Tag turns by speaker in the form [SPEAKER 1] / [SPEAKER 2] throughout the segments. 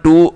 [SPEAKER 1] 2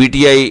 [SPEAKER 1] PTI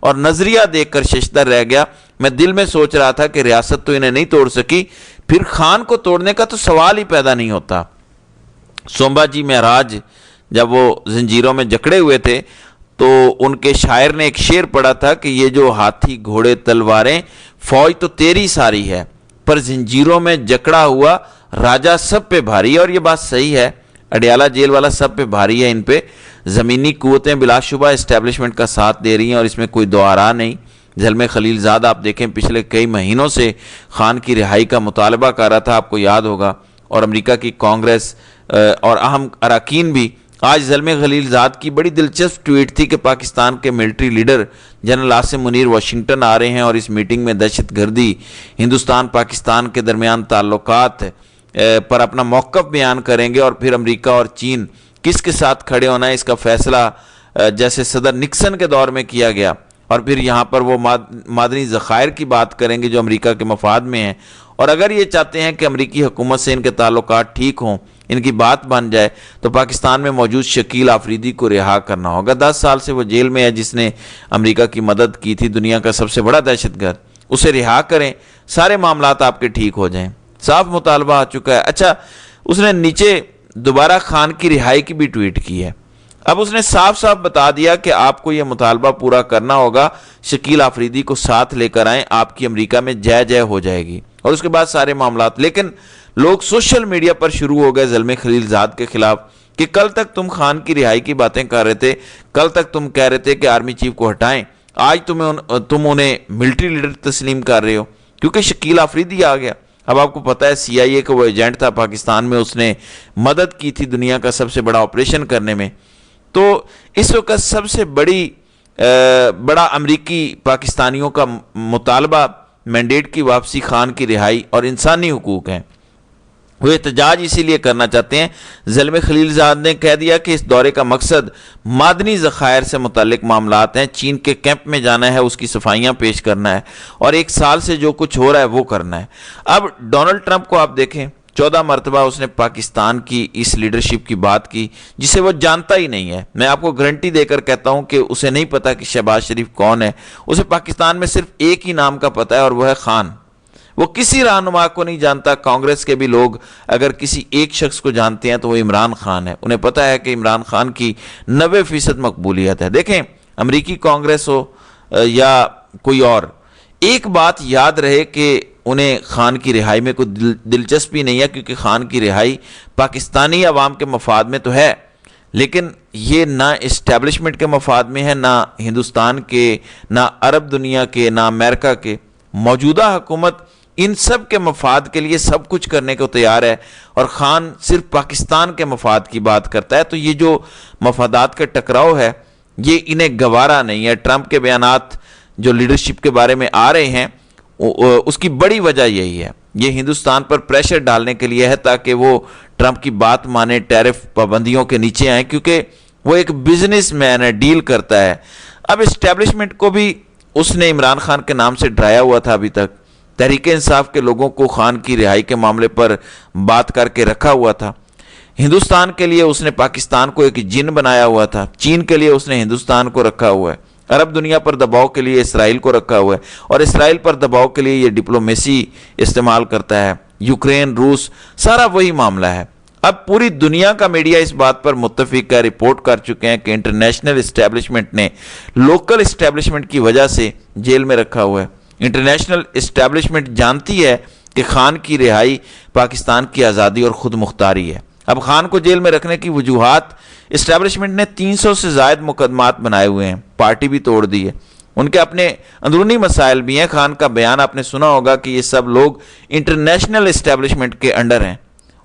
[SPEAKER 1] اور نظریہ دیکھ کر ششدر رہ گیا. میں دل میں سوچ رہا تھا کہ ریاست تو انہیں نہیں توڑ سکی, پھر خان کو توڑنے کا تو سوال ہی پیدا نہیں ہوتا. سومبا جی مہاراج جب وہ زنجیروں میں جکڑے ہوئے تھے تو ان کے شاعر نے ایک شعر پڑھا تھا کہ یہ جو ہاتھی گھوڑے تلواریں فوج تو تیری ساری ہے, پر زنجیروں میں جکڑا ہوا راجہ سب پہ بھاری ہے. اور یہ بات صحیح ہے, اڈیالہ جیل والا سب پہ بھاری ہے. ان پہ زمینی قوتیں بلا شبہ اسٹیبلشمنٹ کا ساتھ دے رہی ہیں اور اس میں کوئی دو آرا نہیں. زلمے خلیل زاد آپ دیکھیں پچھلے کئی مہینوں سے خان کی رہائی کا مطالبہ کر رہا تھا, آپ کو یاد ہوگا, اور امریکہ کی کانگریس اور اہم اراکین بھی. آج زلمے خلیل زاد کی بڑی دلچسپ ٹویٹ تھی کہ پاکستان کے military leader general Asim Munir Washington آ رہے ہیں اور اس میٹنگ میں دہشت گردی, ہندوستان پاکستان کے درمیان تعلقات پر اپنا موقف بیان کریں گے, اور پھر امریکہ اور چین کس کے ساتھ کھڑے ہونا ہے اس کا فیصلہ جیسے صدر نکسن کے دور میں کیا گیا. اور پھر یہاں پر وہ معدنی ذخائر کی بات کریں گے جو امریکہ کے مفاد میں ہیں, اور اگر یہ چاہتے ہیں کہ امریکی حکومت سے ان کے تعلقات ٹھیک ہوں, ان کی بات بن جائے, تو پاکستان میں موجود شکیل آفریدی کو رہا کرنا ہوگا. 10 سال سے وہ جیل میں ہے, جس نے امریکہ کی مدد کی تھی, دنیا کا سب سے بڑا دہشت گرد. اسے رہا کریں, سارے معاملات آپ کے ٹھیک ہو جائیں. صاف مطالبہ آ چکا ہے. اچھا, اس نے نیچے دوبارہ خان کی رہائی کی بھی ٹویٹ کی ہے. اب اس نے صاف صاف بتا دیا کہ آپ کو یہ مطالبہ پورا کرنا ہوگا, شکیل آفریدی کو ساتھ لے کر آئیں, آپ کی امریکہ میں جے جے ہو جائے گی. اور اس کے بعد سارے معاملات. لیکن لوگ سوشل میڈیا پر شروع ہو گئے زلمے خلیل زاد کے خلاف کہ کل تک تم خان کی رہائی کی باتیں کر رہے تھے, کل تک تم کہہ رہے تھے کہ آرمی چیف کو ہٹائیں, آج تم انہیں ملٹری لیڈر تسلیم کر رہے ہو کیونکہ شکیل آفریدی آ گیا. اب آپ کو پتا ہے سی آئی اے کا وہ ایجنٹ تھا پاکستان میں, اس نے مدد کی تھی دنیا کا سب سے بڑا آپریشن کرنے میں. تو اس وقت سب سے بڑا امریکی پاکستانیوں کا مطالبہ مینڈیٹ کی واپسی, خان کی رہائی اور انسانی حقوق ہیں. وہ احتجاج اسی لیے کرنا چاہتے ہیں. زلمے خلیل زاد نے کہہ دیا کہ اس دورے کا مقصد معدنی ذخائر سے متعلق معاملات ہیں, چین کے کیمپ میں جانا ہے, اس کی صفائیاں پیش کرنا ہے, اور 1 سال سے جو کچھ ہو رہا ہے وہ کرنا ہے. اب ڈونلڈ ٹرمپ کو آپ دیکھیں, 14 مرتبہ اس نے پاکستان کی اس لیڈرشپ کی بات کی جسے وہ جانتا ہی نہیں ہے. میں آپ کو گارنٹی دے کر کہتا ہوں کہ اسے نہیں پتا کہ شہباز شریف کون ہے. اسے پاکستان میں صرف ایک ہی نام کا پتا ہے اور وہ ہے خان. وہ کسی رہنما کو نہیں جانتا. کانگریس کے بھی لوگ اگر کسی ایک شخص کو جانتے ہیں تو وہ عمران خان ہے. انہیں پتا ہے کہ عمران خان کی 90% مقبولیت ہے. دیکھیں, امریکی کانگریس ہو یا کوئی اور, ایک بات یاد رہے کہ انہیں خان کی رہائی میں کوئی دلچسپی نہیں ہے, کیونکہ خان کی رہائی پاکستانی عوام کے مفاد میں تو ہے, لیکن یہ نہ اسٹیبلشمنٹ کے مفاد میں ہے, نہ ہندوستان کے, نہ عرب دنیا کے, نہ امریکہ کے. موجودہ حکومت ان سب کے مفاد کے لیے سب کچھ کرنے کو تیار ہے, اور خان صرف پاکستان کے مفاد کی بات کرتا ہے. تو یہ جو مفادات کا ٹکراؤ ہے یہ انہیں گوارا نہیں ہے. ٹرمپ کے بیانات جو لیڈرشپ کے بارے میں آ رہے ہیں اس کی بڑی وجہ یہی ہے, یہ ہندوستان پر پریشر ڈالنے کے لیے ہے تاکہ وہ ٹرمپ کی بات مانے, ٹیرف پابندیوں کے نیچے آئیں, کیونکہ وہ ایک بزنس مین ہے, ڈیل کرتا ہے. اب اسٹیبلشمنٹ کو بھی اس نے عمران خان کے نام سے ڈرایا ہوا تھا. ابھی تک تحریک انصاف کے لوگوں کو خان کی رہائی کے معاملے پر بات کر کے رکھا ہوا تھا. ہندوستان کے لیے اس نے پاکستان کو ایک جن بنایا ہوا تھا. چین کے لیے اس نے ہندوستان کو رکھا ہوا ہے. عرب دنیا پر دباؤ کے لیے اسرائیل کو رکھا ہوا ہے, اور اسرائیل پر دباؤ کے لیے یہ ڈپلومیسی استعمال کرتا ہے. یوکرین, روس, سارا وہی معاملہ ہے. اب پوری دنیا کا میڈیا اس بات پر متفق ہے, رپورٹ کر چکے ہیں کہ انٹرنیشنل اسٹیبلشمنٹ نے لوکل اسٹیبلشمنٹ کی وجہ سے جیل میں رکھا ہوا ہے. انٹرنیشنل اسٹیبلشمنٹ جانتی ہے کہ خان کی رہائی پاکستان کی آزادی اور خود مختاری ہے. اب خان کو جیل میں رکھنے کی وجوہات اسٹیبلشمنٹ نے 300 سے زائد مقدمات بنائے ہوئے ہیں, پارٹی بھی توڑ دی ہے, ان کے اپنے اندرونی مسائل بھی ہیں. خان کا بیان آپ نے سنا ہوگا کہ یہ سب لوگ انٹرنیشنل اسٹیبلشمنٹ کے انڈر ہیں,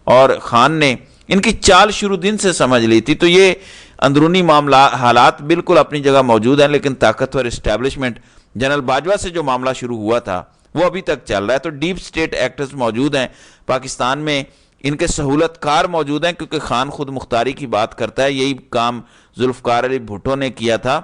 [SPEAKER 1] اور خان نے ان کی چال شروع دن سے سمجھ لی تھی. تو یہ اندرونی معاملات حالات بالکل اپنی جگہ موجود ہیں, لیکن طاقتور اسٹیبلشمنٹ جنرل باجوہ سے جو معاملہ شروع ہوا تھا وہ ابھی تک چل رہا ہے. تو ڈیپ سٹیٹ ایکٹرز موجود ہیں پاکستان میں, ان کے سہولت کار موجود ہیں, کیونکہ خان خود مختاری کی بات کرتا ہے. یہی کام ذوالفقار علی بھٹو نے کیا تھا,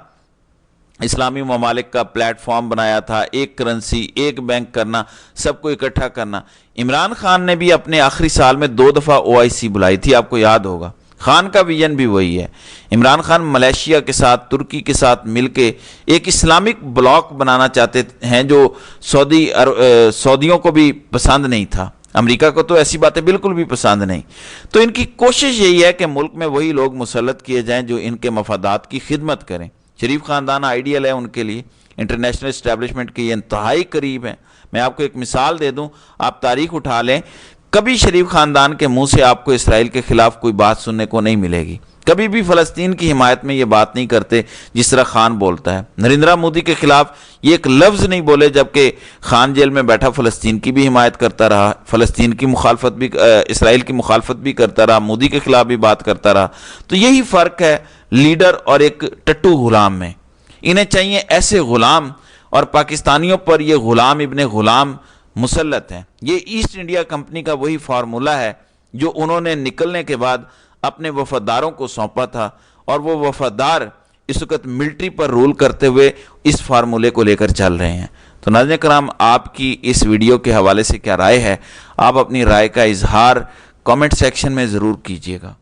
[SPEAKER 1] اسلامی ممالک کا پلیٹ فارم بنایا تھا, ایک کرنسی, ایک بینک کرنا, سب کو اکٹھا کرنا. عمران خان نے بھی اپنے آخری سال میں 2 دفعہ OIC بلائی تھی, آپ کو یاد ہوگا. خان کا ویژن بھی وہی ہے۔ عمران خان ملیشیا کے ساتھ، ترکی کے ساتھ مل کے ایک اسلامک بلاک بنانا چاہتے ہیں جو سعودیوں کو بھی پسند نہیں تھا، امریکہ کو تو ایسی باتیں بالکل بھی پسند نہیں۔ تو ان کی کوشش یہی ہے کہ ملک میں وہی لوگ مسلط کیے جائیں جو ان کے مفادات کی خدمت کریں۔ شریف خاندان آئیڈیل ہے ان کے لیے، انٹرنیشنل اسٹیبلشمنٹ کے یہ انتہائی قریب ہیں۔ میں آپ کو ایک مثال دے دوں، آپ تاریخ اٹھا لیں، کبھی شریف خاندان کے منہ سے آپ کو اسرائیل کے خلاف کوئی بات سننے کو نہیں ملے گی، کبھی بھی فلسطین کی حمایت میں یہ بات نہیں کرتے جس طرح خان بولتا ہے۔ نریندرا مودی کے خلاف یہ ایک لفظ نہیں بولے، جبکہ خان جیل میں بیٹھا فلسطین کی بھی حمایت کرتا رہا، فلسطین کی مخالفت بھی، اسرائیل کی مخالفت بھی کرتا رہا، مودی کے خلاف بھی بات کرتا رہا۔ تو یہی فرق ہے لیڈر اور ایک ٹٹو غلام میں۔ انہیں چاہیے ایسے غلام، اور پاکستانیوں پر یہ غلام ابن غلام مسلط ہیں۔ یہ ایسٹ انڈیا کمپنی کا وہی فارمولہ ہے جو انہوں نے نکلنے کے بعد اپنے وفاداروں کو سونپا تھا، اور وہ وفادار اس وقت ملٹری پر رول کرتے ہوئے اس فارمولے کو لے کر چل رہے ہیں۔ تو ناظرین کرام، آپ کی اس ویڈیو کے حوالے سے کیا رائے ہے؟ آپ اپنی رائے کا اظہار کامنٹ سیکشن میں ضرور کیجیے گا۔